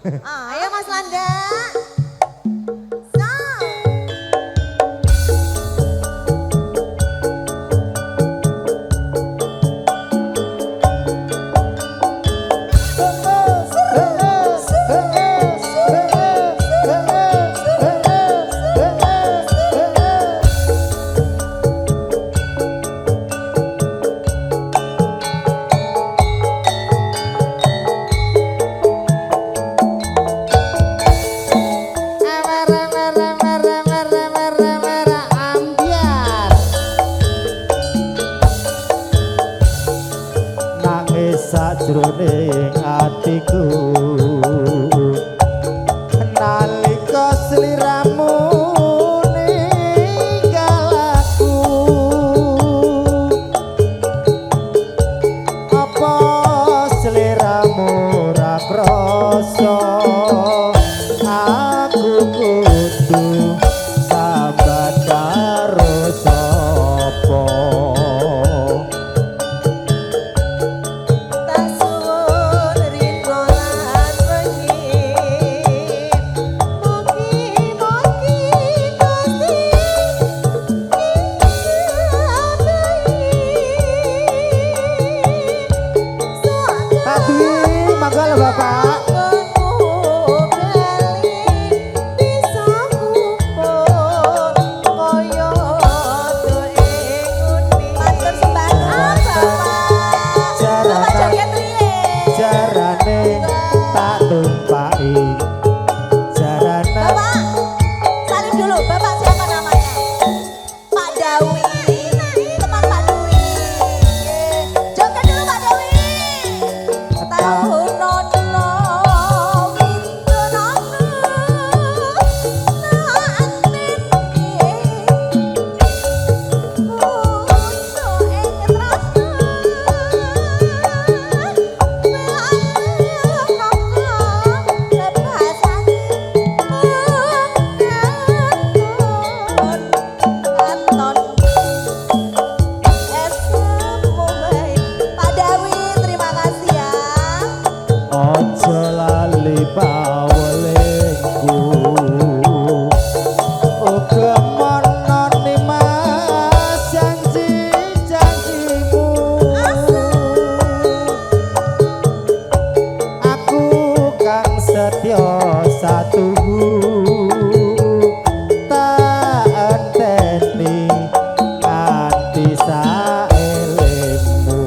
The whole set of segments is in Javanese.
Ayo Mas Landa. Sajroning atiku nalika sliramu ninggal aku apa sliramu ra krasa aku kudu sabar karo sapa. Bapak jarane tak tumpaki jarane. Bapak salim dulu. Bapak siapa namanya? Pak Dawi, teman Pak Dawi. Joget dulu Pak Dawi. Tahun Ojo lali pawelingku uga mononi mas janji-janjimu. Aku kang setya satuhu tak enteni nganti saelingmu.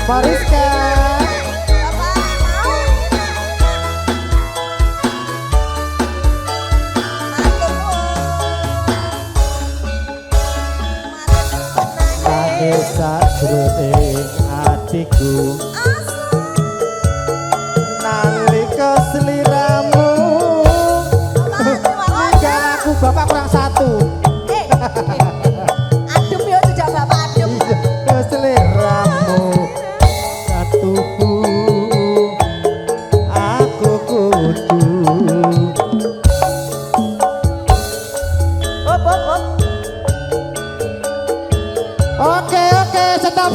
Mariska nangis sajroning atiku nalika sliramu ninggal aku. Bapak kurang satu. adem ya sejak Bapak adem. Sliramu satuku aku kudu. Hop hop hop. Oke, stop.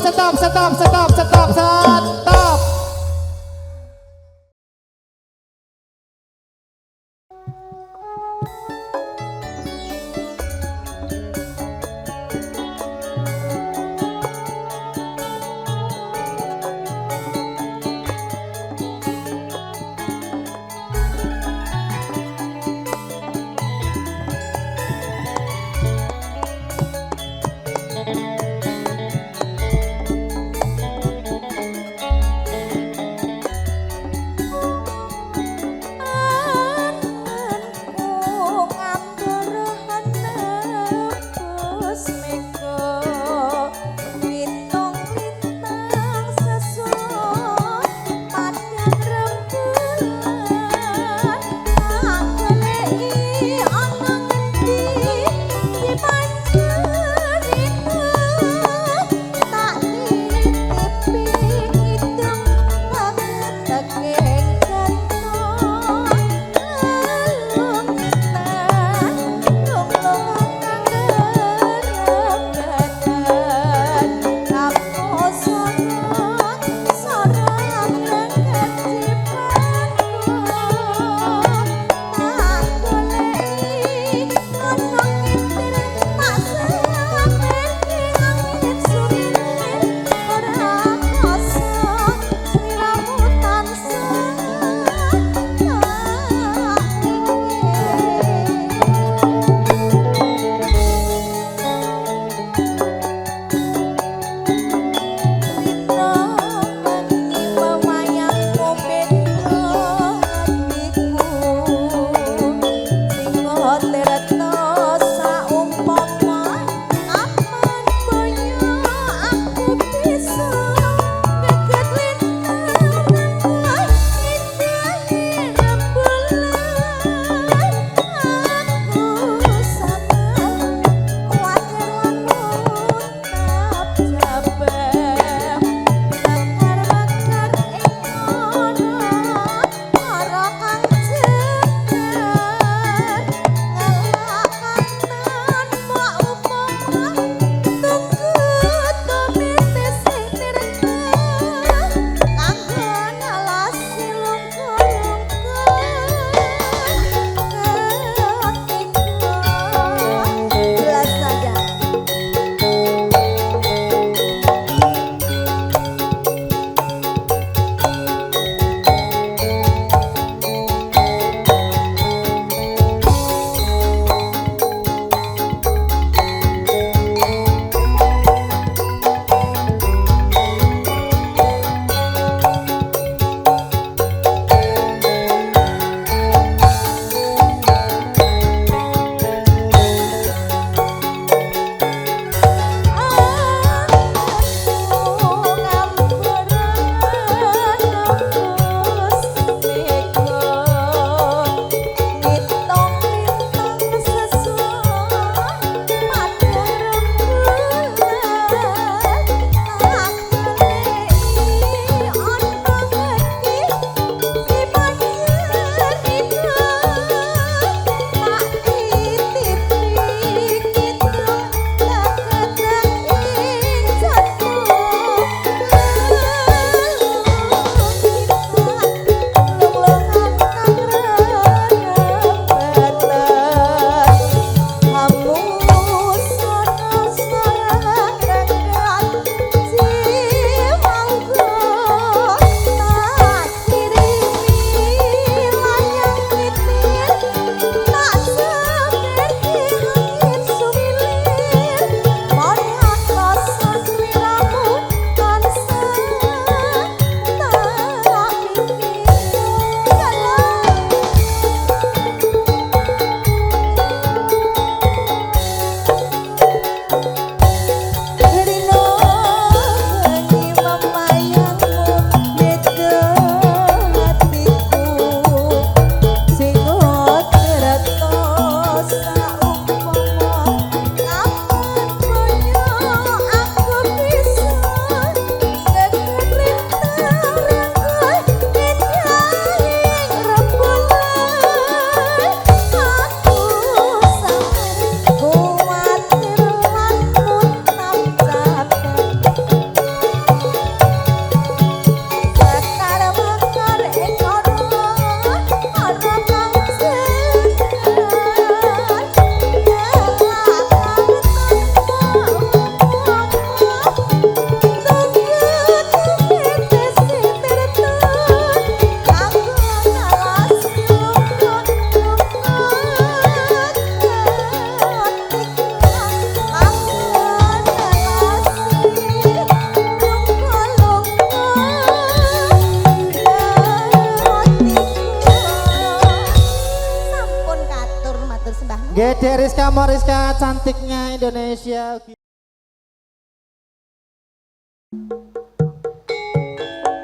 Rizka Moriska cantiknya Indonesia.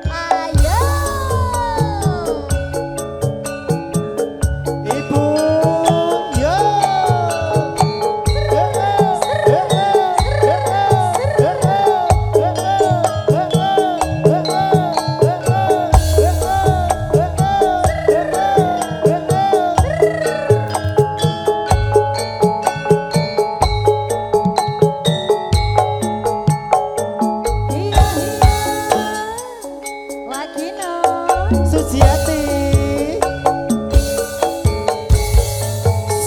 Ayo. Ibu yo. Iya, Wagino. Suciati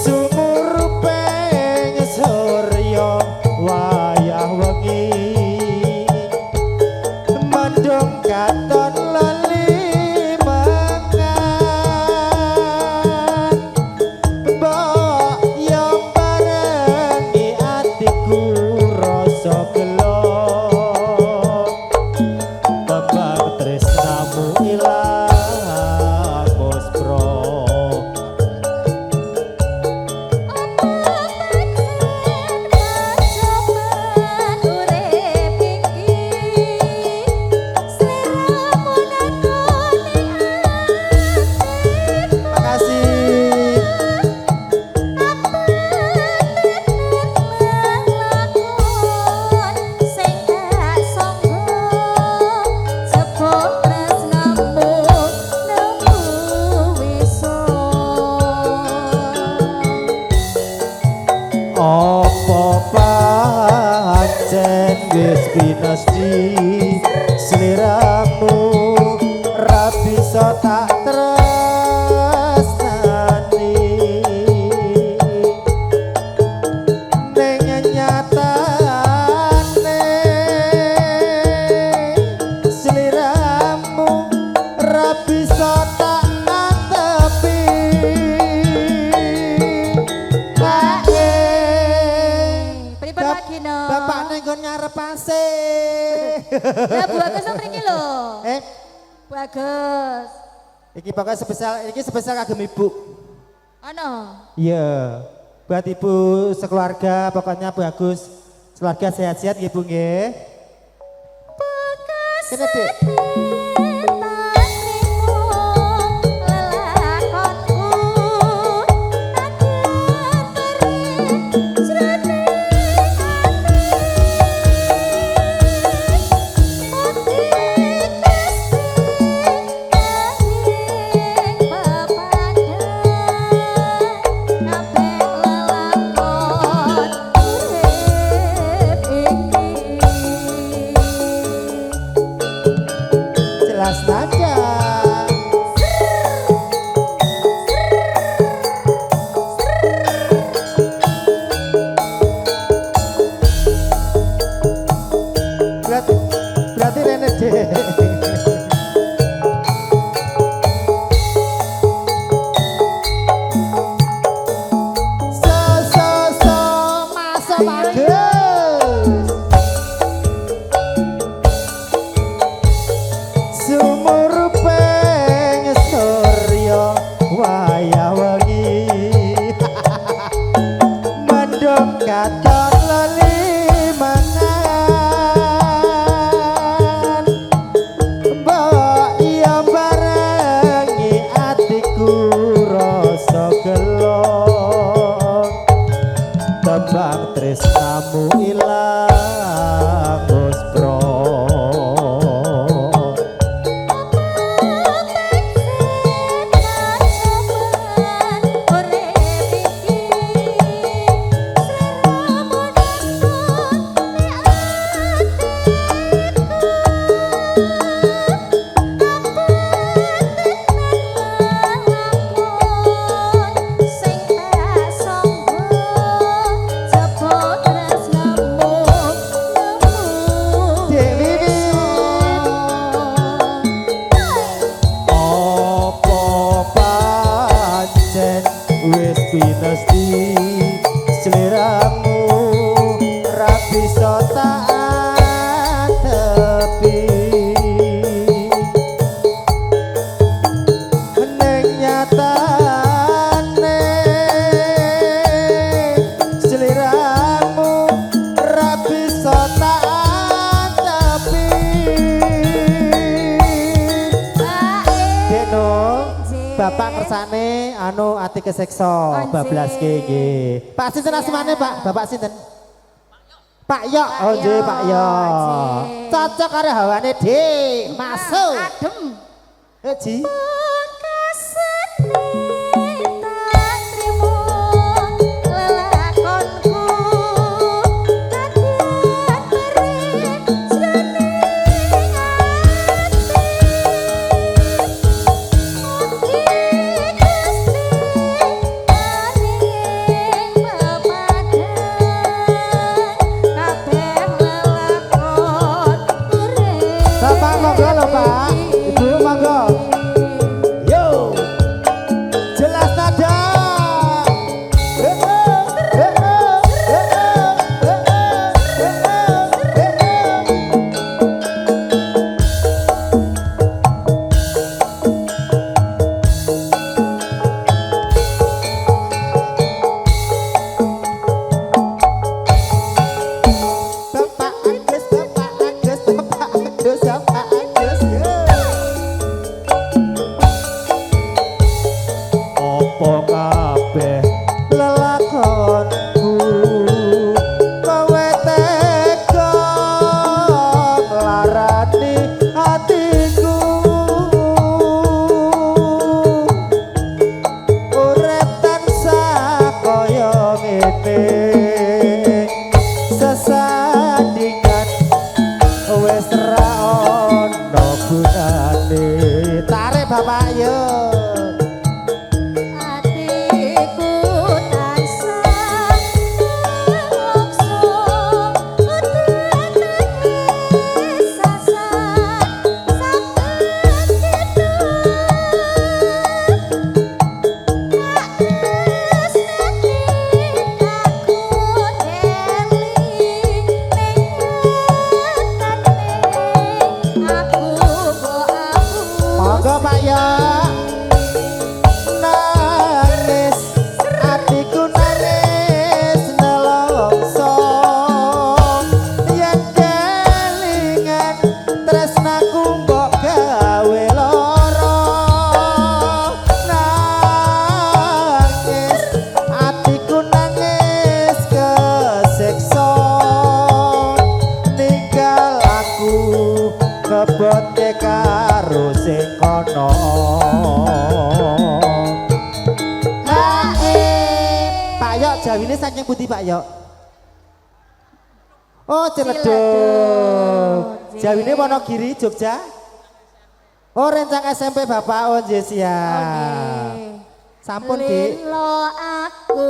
sumurupeng surya wayah wengi mendung katon lali mangan mbok yang barengi atiku rasa gelo tembang tresnamu ilang muspro makasih opo pancen wis pinasti sliramu ra bisa tak tresnani ning nyatane sliramu ra bisa tak nantepi Pripun Wagino? Bapak nenggon ngarep ase. Lah Bu Agus nang mriki lho. Bu Agus. Iki pokoknya sebesar kagem ibu. Ano? Iya. Buat ibu sekeluarga pokoknya bagus. Keluarga sehat-sehat nggih Bu nggih. Kene Dik. Jelas saja. Berarti Rene deh. Masa bagus. Sumurupeng surya wayah wengi mendung katon lali mangan mbok iya barengi atiku rasa gelo tembang tresnamu ilang muspro bapak kersane anu ati kesekso bablas nggih. Pak sinten asmane Pak? Bapak sinten? Pak Yok. Oh nggih Pak Yok. Cocok karo hawane Dik. Masuk. Adem. Ji. Bapak monggo lho Pak. Ibu monggo. Yo. Jelas nada. Bapak Agus, Bapak Agus, Bapak Agus, Bapak Agus. Apa kabeh lelakonku kowe tega nglarani atiku urip tansah kaya ngene sesandingan wis ra ono gunane tarik bapak yo. Monggo Pak ya. Nangis atiku nangis nelongso yen kelingan tresnaku mbok gawe lara. Nangis atiku nangis kesiksa ninggal aku kebote karo sing kono. Pak Yok jawine saking pundi Pak Yok? Oh Ciledug. Jawine Wonogiri Jogja. Oh rencang SMP Bapak. Oh nggih siap. Sampun Dik. Lilo aku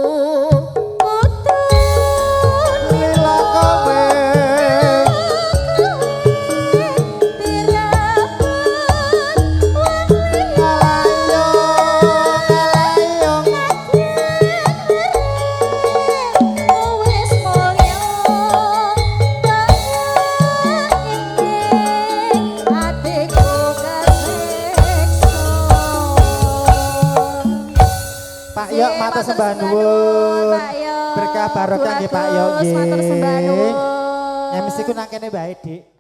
Lila kowe Pak Yok matur sembah nuwun. Berkah barokah nggih Pak Yok nggih. MC ku nang kene bae Dik.